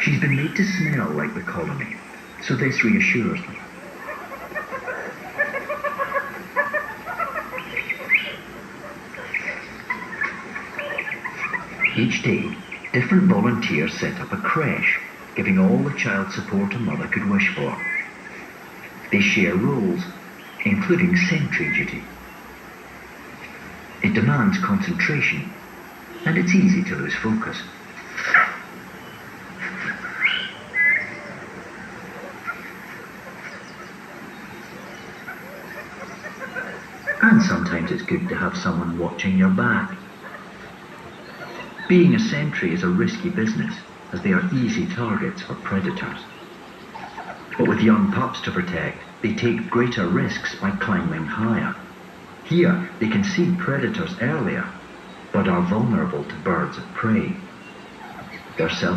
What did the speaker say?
She's been made to smell like the colony, so this reassures them. Each day, different volunteers set up a creche, giving all the child support a mother could wish for. They share roles, including sentry duty. It demands concentration, and it's easy to lose focus. And sometimes it's good to have someone watching your back. Being a sentry is a risky business, as they are easy targets for predators. But with young pups to protect, they take greater risks by climbing higher. Here, they can see predators earlier, but are vulnerable to birds of prey. Their self